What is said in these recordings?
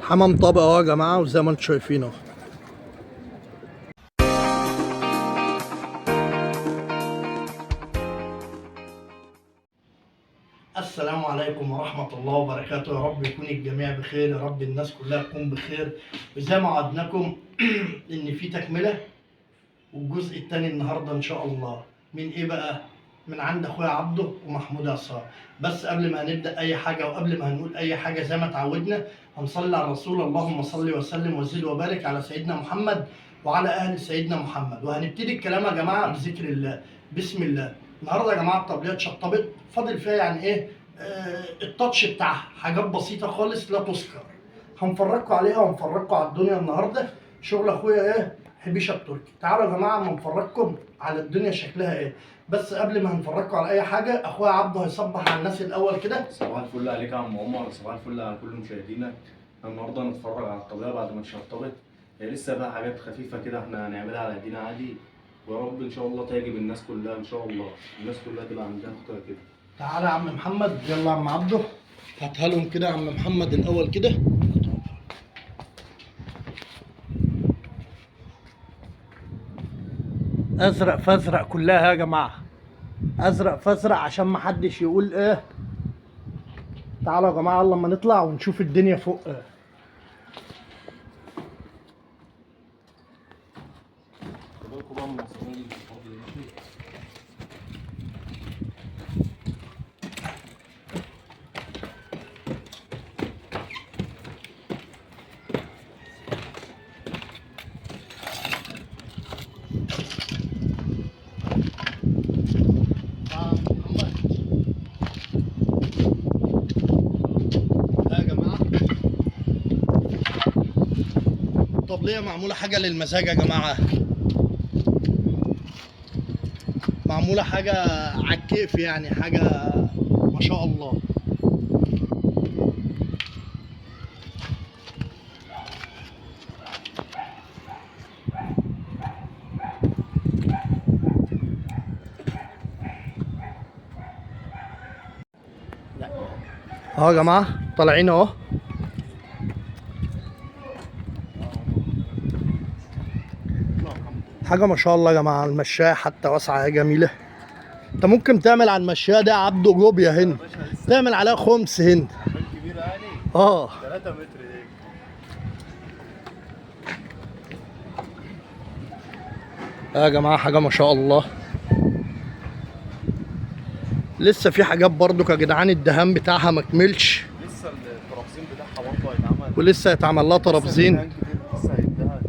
حمام طابق اهو يا جماعه، وزي ما انتم شايفين اهو. السلام عليكم ورحمة الله وبركاته. يا رب يكون الجميع بخير، يا رب الناس كلها تكون بخير. وزي ما وعدناكم إن في تكملة والجزء التاني النهارده إن شاء الله. من إيه بقى؟ من عند أخويا عبده ومحمود عصام. بس قبل ما هنبدأ أي حاجة وقبل ما هنقول أي حاجة زي ما اتعودنا هنصلي على الرسول. اللهم صل وسلم وزد وبارك على سيدنا محمد وعلى أهل سيدنا محمد. وهنبتدي الكلام يا جماعة بذكر الله. بسم الله. النهارده يا جماعة الطبلية اتشطبت، فاضل فيها يعني إيه؟ التاتش بتاعها حاجات بسيطة خالص لا تذكر. هنفرجكم عليها وهنفرجكم على الدنيا النهارده. شغل أخويا إيه؟ حبيشه التركي. تعالوا يا جماعه اما نفرجكم على الدنيا شكلها ايه. بس قبل ما هنفرجكم على اي حاجه اخويا عبده هيصبح على الناس الاول كده. صباح الفل عليك يا عم عمر، صباح الفل على كل مشاهدينا. النهارده هنتفرج على الطبيعه بعد ما اتشطبت. هي لسه بقى حاجات خفيفه كده احنا هنعملها على ايدينا عادي، ويا رب ان شاء الله تعجب الناس كلها. ان شاء الله الناس كلها تبقى عندها فكره كده. تعالى يا عم محمد، يلا يا عم عبده هاتها لهم كده يا عم محمد الاول كده. ازرق فازرق كلها يا جماعه، ازرق فازرق عشان ما حدش يقول ايه. تعالوا يا جماعه يلا اما نطلع ونشوف الدنيا فوق ايه. الطبلية معمولة حاجة للمزاج يا جماعة، معمولة حاجة على الكيف يعني، حاجة ما شاء الله. اهو يا جماعة طالعين اهو. حاجة ما شاء الله يا جماعة. المشاية حتى واسعة جميلة. انت ممكن تعمل على المشاية دي يا عبده جوبيا هنا، تعمل عليها خمس هنا. كبيره يعني 3 متر دي. يا جماعة حاجة ما شاء الله. لسه في حاجات برضو يا جدعان، الدهان بتاعها ما كملش، لسه الترابزين بتاعها برضه هيتعمل، ولسه هيتعمل لها ترابزين. لسه هيتدهن.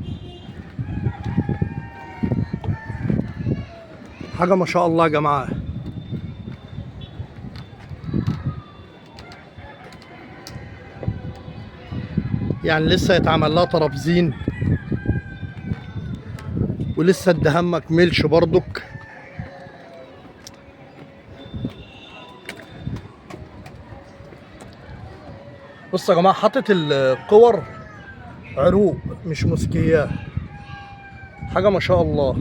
حاجة ما شاء الله يا جماعة. يعني لسه هيتعمل لها ترابزين، ولسه الدهان ما كملش برضك. بصوا يا جماعة، حاطط الكور عروق مش موسكيات. حاجة ما شاء الله.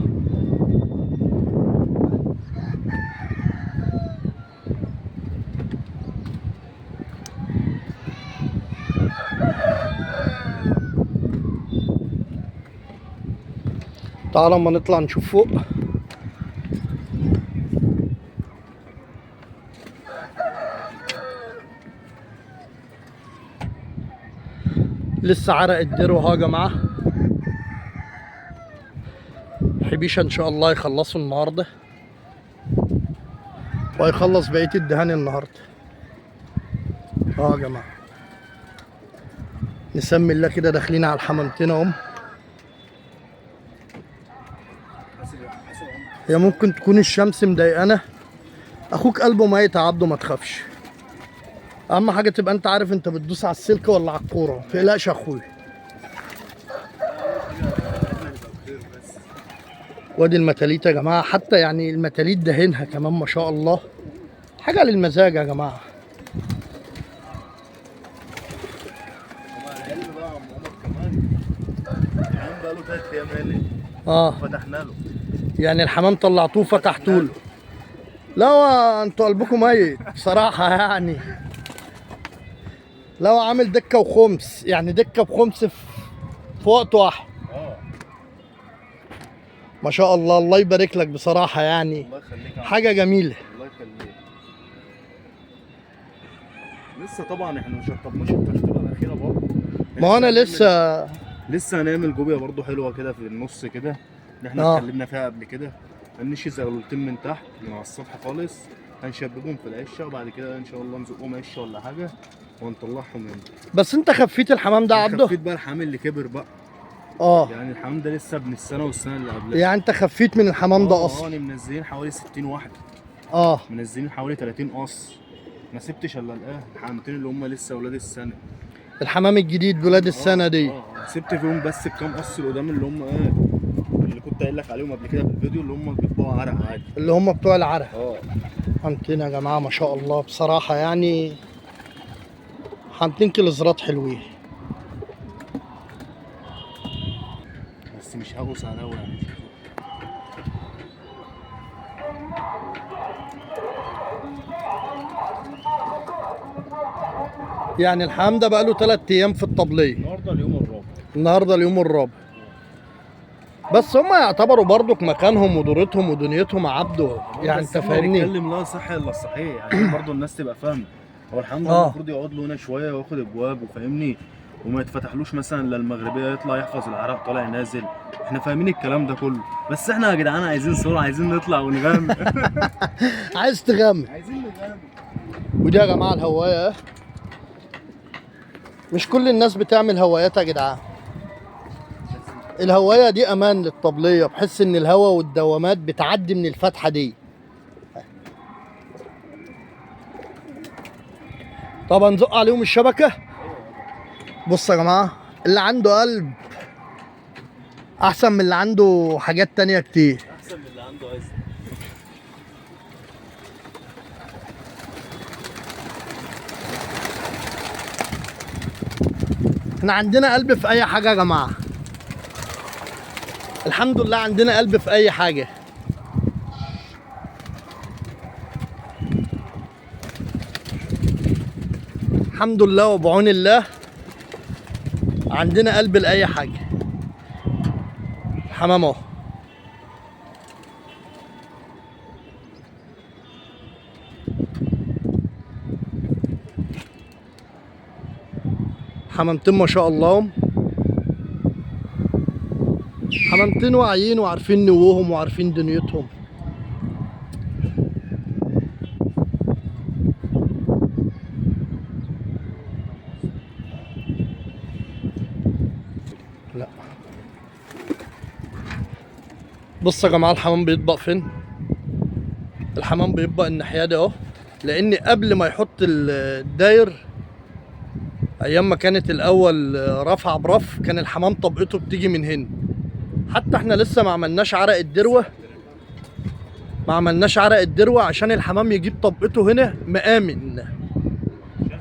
تعالى اما نطلع نشوف فوق. لسه عرق الدرو اهو يا جماعه. حبيشه ان شاء الله يخلصوا النهارده، وهيخلص بقيه الدهان النهارده. يا جماعه نسمي الله كده، داخلين على الحمامتين اهم. هي ممكن تكون الشمس مضايقانا. اخوك قلبه ميت يا عبده، ما تخافش. اهم حاجه تبقى انت عارف انت بتدوس على السلك ولا على الكوره، ما تقلقش يا اخويا. وادي المتاليت يا جماعه، حتى يعني المتاليت دهنها كمان ما شاء الله. حاجه للمزاج يا جماعه. بقاله 3 ايام فتحنا له. يعني الحمام طلعتوه فتحتوا له. لا انتوا قلبكم ميت بصراحه يعني. لو عامل دكه وخمس، يعني دكه بخمس في وقت واحد. ما شاء الله، الله يبارك لك بصراحه، يعني الله يخليك يا عم. حاجه جميله. الله يخليك. لسه طبعا احنا مش شطبناش التشطيبه الاخيره برضه. ما هو انا لسه هنعمل جوبيه برضه حلوه كده في النص كده، اللي احنا اتكلمنا فيها قبل كده. هنشي زغلولتين من تحت من على السطح خالص، هنشبكهم في العشه، وبعد كده ان شاء الله نزقهم عشه ولا حاجه ونطلعهم منه. بس انت خفيت الحمام ده يا عبده؟ خفيت بقى الحمام اللي كبر بقى. يعني الحمام ده لسه ابن السنه والسنه اللي قبلها. يعني انت خفيت من الحمام ده اصلا؟ منزلين حوالي 60 واحده. منزلين حوالي 30 قص. ما سبتش الا الحمامتين اللي هم لسه ولاد السنه. الحمام الجديد ولاد السنه دي. سبت فيهم بس الكام قص اللي قدام، اللي هم اللي كنت قايل لك عليهم قبل كده في الفيديو، اللي هم بيطلعوا عرق عادي، اللي هم بتوع العرق. حمامتين يا جماعه ما شاء الله بصراحه، يعني حمامتين كيلوزرات حلوين. بس مش هغوص على قوي يعني. يعني الحمام ده بقاله 3 ايام في الطبليه. النهارده اليوم الرابع. بس هم يعتبروا برضك مكانهم ودورتهم ودنيتهم يا عبده، يعني انت فاهمني؟ نتكلم لا صح الا الصحيح عشان برضه الناس تبقى فاهمه. هو الحمام ده المفروض يقعد له هنا شويه وياخد ابواب وفاهمني، وما يتفتحلوش مثلا الا المغربيه يطلع يحفظ العرق طالع نازل. احنا فاهمين الكلام ده كله، بس احنا يا جدعان عايزين صوره، عايزين نطلع ونغني. عايز تغني؟ عايزين نغني. ودي يا جماعه الهوايه. مش كل الناس بتعمل هوايات يا جدعان. الهوايه دي امان للطبليه، بحس ان الهواء والدوامات بتعدي من الفتحه دي. طبعا نزق عليهم الشبكه. بص يا جماعه، اللي عنده قلب احسن من اللي عنده حاجات تانية كتير. احسن من اللي عنده عز. احنا عندنا قلب في اي حاجه يا جماعه، الحمد لله عندنا قلب في اي حاجه. الحمد لله وبعون الله عندنا قلب لاي حاجه. الحمام اهو. حمامتين ما شاء الله، حمامتين واعيين وعارفين نوهم وعارفين دنيتهم. لا بص يا جماعه، الحمام بيطبق فين؟ الحمام بيطبق الناحيه دي اهو، لان قبل ما يحط الداير، ايام ما كانت الاول رفع برف، كان الحمام طبقته بتيجي من هنا. حتى احنا لسه ما عملناش عرق الدروه، عشان الحمام يجيب طبقته هنا مآمن،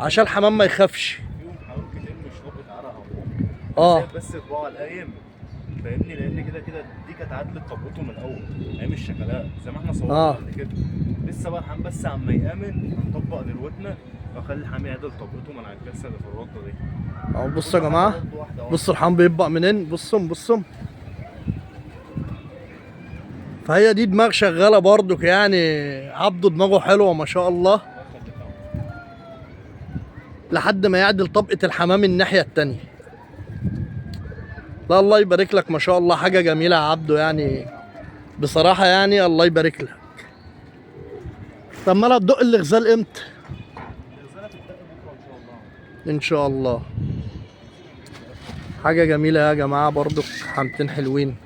عشان الحمام ما يخافش. فيهم حمام كتير مش طبقة عرق بس طباع القايم، فاهمني؟ لان كده دي كانت عدلت طبقته من الاول ايام الشكلات زي ما احنا صورنا قبل كده. لسه بقى الحمام بس عما يامن هنطبق دلوقتنا واخلي الحمام يعدل طبقته من على الجلسه اللي في الرده دي. اهو بصوا يا جماعه، بصوا الحمام بيطبق منين. بصوا فهي دي دماغ شغاله برضك، يعني عبده دماغه حلوه ما شاء الله، لحد ما يعدل طبقه الحمام الناحيه التانيه. لا الله يبارك لك ما شاء الله، حاجه جميله يا عبده، يعني بصراحه يعني الله يبارك لك. طب ما هتدق الغزال امتى؟ الغزاله تبدا بكره ان شاء الله. ان شاء الله. حاجه جميله يا جماعه برضو، حمامتين حلوين،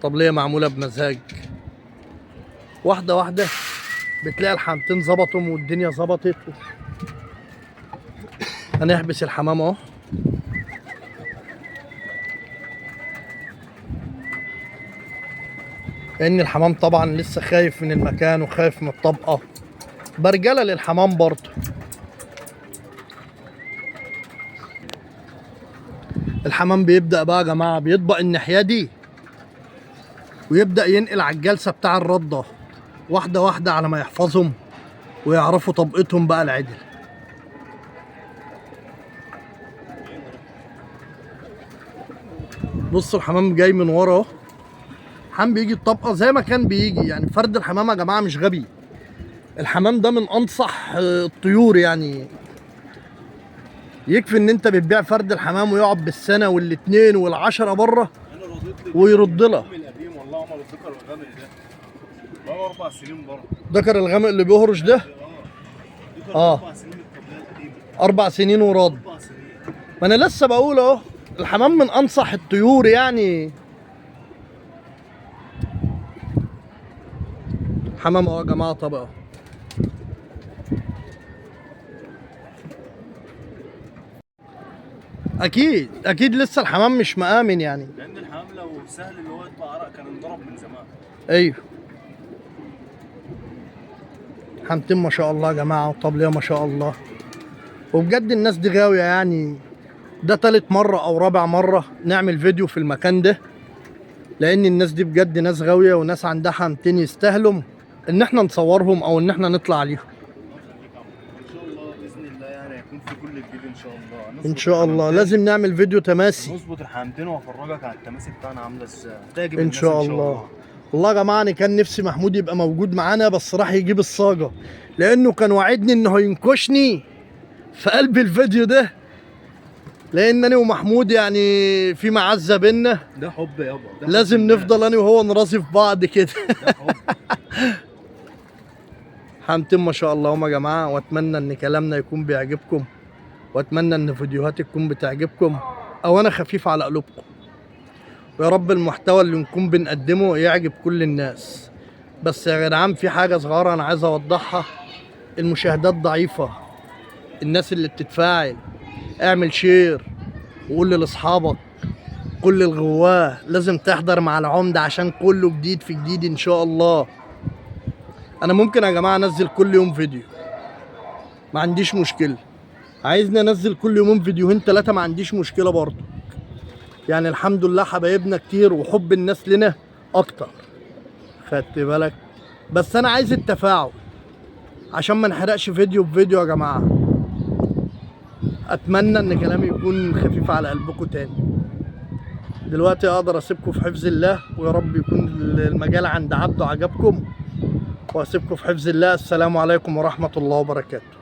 طبليه معموله بمزاج. واحده واحده بتلاقي الحمامتين ظبطوا والدنيا ظبطت. هنحبس الحمام اهو. لان الحمام طبعا لسه خايف من المكان وخايف من الطبقه، برجله للحمام برضه. الحمام بيبدأ بقى يا جماعة، بيطبق الناحية دي ويبدأ ينقل على الجلسة بتاع الردة واحدة واحدة على ما يحفظهم ويعرفوا طبقتهم بقى العدل. بص الحمام جاي من ورا اهو. الحمام بيجي الطبقه زي ما كان بيجي، يعني فرد الحمام يا جماعه مش غبي. الحمام ده من انصح الطيور، يعني يكفي ان انت بتبيع فرد الحمام ويقعد بالسنه والاتنين والعشره بره ويرد لك. القديم والله عمر الذكر الغامق ده بقى 4 سنين برضه. ذكر الغامق اللي بيهرش ده اه 4 سنين القبليه القديمه. 4 سنين وراد. 4 سنين. ما انا لسه بقول اهو، الحمام من انصح الطيور يعني. حمام اهو يا جماعه طبعا. اكيد لسه الحمام مش مآمن يعني. لان الحمام لو سهل اللي هو يطلع عرق كان انضرب من زمان. ايوه. حمتين ما شاء الله يا جماعه وطبليه ما شاء الله. وبجد الناس دي غاويه يعني. ده تالت مره او رابع مره نعمل فيديو في المكان ده، لان الناس دي بجد ناس غاويه وناس عندها حمتين يستاهلوا ان احنا نصورهم او ان احنا نطلع عليهم. ان شاء الله باذن الله يعني هيكون في كل جديد ان شاء الله. ان شاء الله لازم نعمل فيديو تماسي. نظبط الحمامتين وافرجك على التماسي بتاعنا عامله ازاي. هتعجب ان الناس شاء الله. والله يا جماعه انا كان نفسي محمود يبقى موجود معانا، بس راح يجيب الصاجه، لانه كان وعدني انه هينكشني في قلب الفيديو ده، لان انا ومحمود يعني في معزه بينا. ده حب يابا. لازم نفضل انا وهو نرازي في بعض كده. ده حب. حمتين ما شاء الله هم يا جماعه، واتمنى ان كلامنا يكون بيعجبكم، واتمنى ان فيديوهاتي تكون بتعجبكم او انا خفيف على قلوبكم، ويا رب المحتوى اللي نكون بنقدمه يعجب كل الناس. بس يا جدعان في حاجه صغيره انا عايز اوضحها، المشاهدات ضعيفه. الناس اللي بتتفاعل اعمل شير وقول لاصحابك، كل الغواه لازم تحضر مع العمده عشان كله جديد في جديد ان شاء الله. انا ممكن يا جماعه انزل كل يوم فيديو، ما عنديش مشكله. عايزني انزل كل يومين فيديوهين 3 ما عنديش مشكله برضه. يعني الحمد لله حبايبنا كتير وحب الناس لنا اكتر، خدت بالك؟ بس انا عايز التفاعل عشان ما نحرقش فيديو بفيديو يا جماعه. اتمنى ان كلامي يكون خفيف على قلبكم تاني. دلوقتي اقدر اسيبكم في حفظ الله، ويا رب يكون المجال عند عبده عجبكم، واسيبكم في حفظ الله. السلام عليكم ورحمه الله وبركاته.